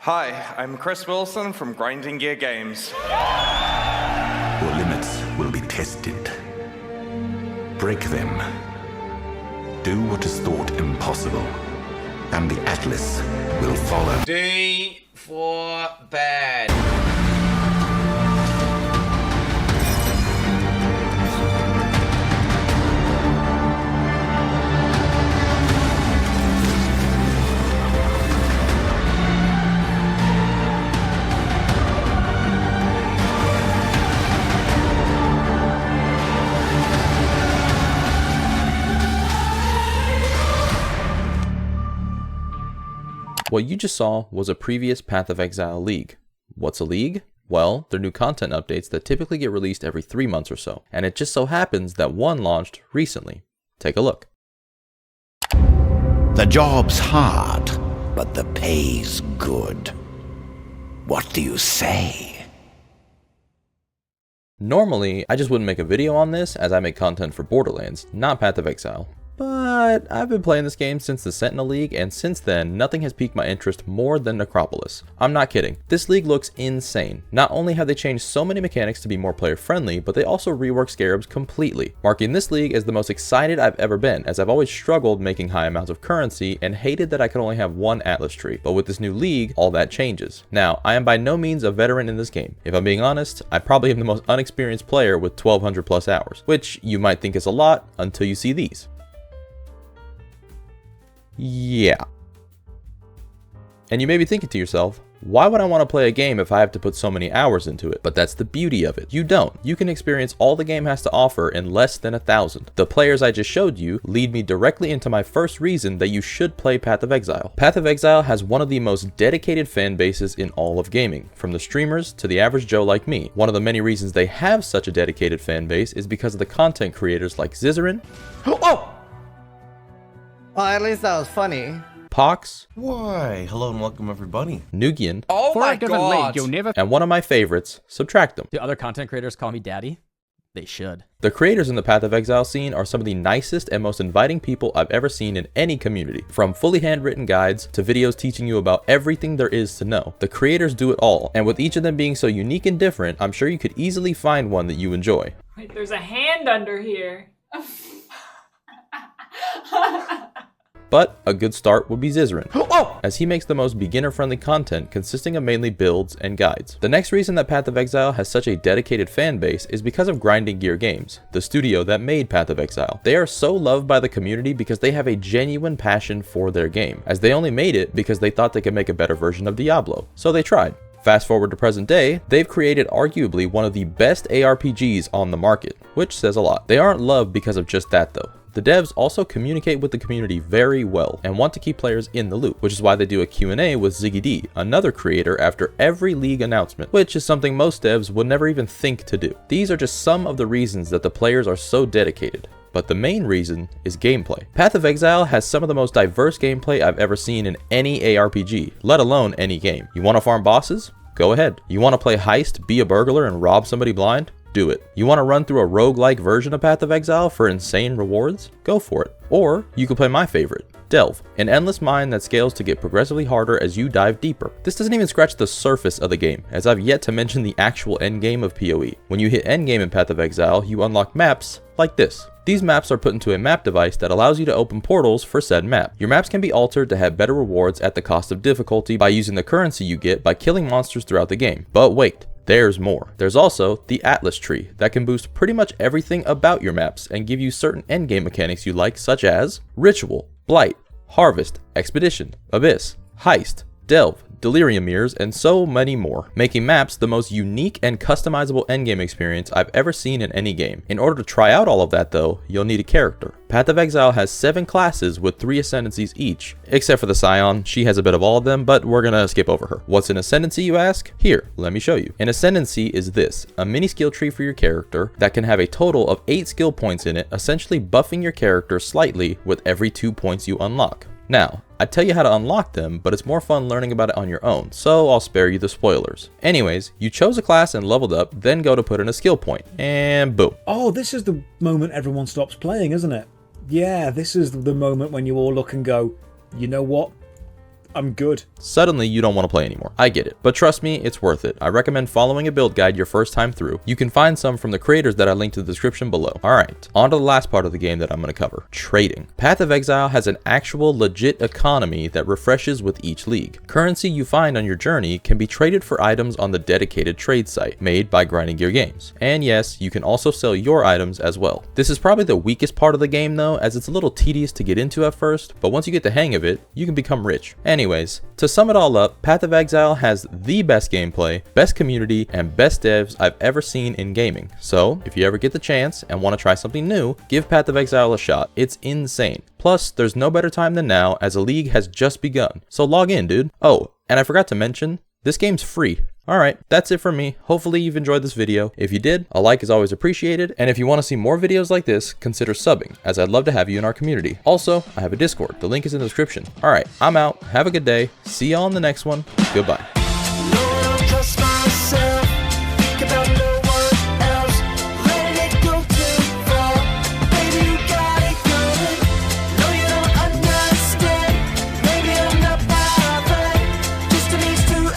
Hi, I'm Chris Wilson from Grinding Gear Games. Your limits will be tested. Break them. Do what is thought impossible, and the Atlas will follow. D for bad. What you just saw was a previous Path of Exile league. What's a league? Well, they're new content updates that typically get released every 3 months or so, and it just so happens that one launched recently. Take a look. The job's hard, but the pay's good. What do you say? Normally, I just wouldn't make a video on this as I make content for Borderlands, not Path of Exile. But I've been playing this game since the Sentinel League, and since then, nothing has piqued my interest more than Necropolis. I'm not kidding. This league looks insane. Not only have they changed so many mechanics to be more player friendly, but they also reworked scarabs completely, marking this league as the most excited I've ever been, as I've always struggled making high amounts of currency and hated that I could only have one Atlas tree. But with this new league, all that changes. Now, I am by no means a veteran in this game. If I'm being honest, I probably am the most unexperienced player with 1200 plus hours, which you might think is a lot until you see these. Yeah. And you may be thinking to yourself, why would I want to play a game if I have to put so many hours into it? But that's the beauty of it. You don't. You can experience all the game has to offer in less than 1,000. The players I just showed you lead me directly into my first reason that you should play Path of Exile. Path of Exile has one of the most dedicated fan bases in all of gaming, from the streamers to the average Joe like me. One of the many reasons they have such a dedicated fan base is because of the content creators like Zizarin. Oh! Well, at least that was funny. Pox. Why? Hello and welcome everybody. Nugian. Oh For my a given god. league, you'll never. And one of my favorites, Subtract them. Do other content creators call me daddy? They should. The creators in the Path of Exile scene are some of the nicest and most inviting people I've ever seen in any community. From fully handwritten guides to videos teaching you about everything there is to know. The creators do it all, and with each of them being so unique and different, I'm sure you could easily find one that you enjoy. Wait, there's a hand under here. But a good start would be Zizarin, as he makes the most beginner-friendly content consisting of mainly builds and guides. The next reason that Path of Exile has such a dedicated fan base is because of Grinding Gear Games, the studio that made Path of Exile. They are so loved by the community because they have a genuine passion for their game, as they only made it because they thought they could make a better version of Diablo, so they tried. Fast forward to present day, they've created arguably one of the best ARPGs on the market, which says a lot. They aren't loved because of just that though. The devs also communicate with the community very well and want to keep players in the loop, which is why they do a Q&A with Ziggy D, another creator, after every league announcement, which is something most devs would never even think to do. These are just some of the reasons that the players are so dedicated. But the main reason is gameplay. Path of Exile has some of the most diverse gameplay I've ever seen in any ARPG, let alone any game. You want to farm bosses? Go ahead. You want to play heist, be a burglar, and rob somebody blind? Do it. You want to run through a roguelike version of Path of Exile for insane rewards? Go for it. Or you could play my favorite, Delve, an endless mine that scales to get progressively harder as you dive deeper. This doesn't even scratch the surface of the game, as I've yet to mention the actual endgame of PoE. When you hit endgame in Path of Exile, you unlock maps like this. These maps are put into a map device that allows you to open portals for said map. Your maps can be altered to have better rewards at the cost of difficulty by using the currency you get by killing monsters throughout the game. But wait, there's more. There's also the Atlas tree that can boost pretty much everything about your maps and give you certain endgame mechanics you like, such as Ritual, Blight, Harvest, Expedition, Abyss, Heist, Delve, Delirium Mirrors, and so many more, making maps the most unique and customizable endgame experience I've ever seen in any game. In order to try out all of that though, you'll need a character. Path of Exile has 7 classes with 3 ascendancies each, except for the Scion. She has a bit of all of them, but we're gonna skip over her. What's an ascendancy, you ask? Here, let me show you. An ascendancy is this, a mini skill tree for your character that can have a total of 8 skill points in it, essentially buffing your character slightly with every 2 points you unlock. Now, I'd tell you how to unlock them, but it's more fun learning about it on your own, so I'll spare you the spoilers. Anyways, you chose a class and leveled up, then go to put in a skill point, and boom. Oh, this is the moment everyone stops playing, isn't it? Yeah, this is the moment when you all look and go, you know what? I'm good. Suddenly you don't want to play anymore. I get it, but trust me, it's worth it. I recommend following a build guide your first time through. You can find some from the creators that I linked in the description below. Alright, on to the last part of the game that I'm going to cover. Trading. Path of Exile has an actual legit economy that refreshes with each league. Currency you find on your journey can be traded for items on the dedicated trade site made by Grinding Gear Games. And yes, you can also sell your items as well. This is probably the weakest part of the game though, as it's a little tedious to get into at first, but once you get the hang of it, you can become rich. Anyways, to sum it all up, Path of Exile has the best gameplay, best community, and best devs I've ever seen in gaming. So, if you ever get the chance and want to try something new, give Path of Exile a shot. It's insane. Plus, there's no better time than now as a league has just begun. So log in, dude. Oh, and I forgot to mention, this game's free. Alright, that's it from me. Hopefully you've enjoyed this video. If you did, a like is always appreciated, and if you want to see more videos like this, consider subbing, as I'd love to have you in our community. Also, I have a Discord. The link is in the description. Alright, I'm out. Have a good day. See y'all on the next one. Goodbye.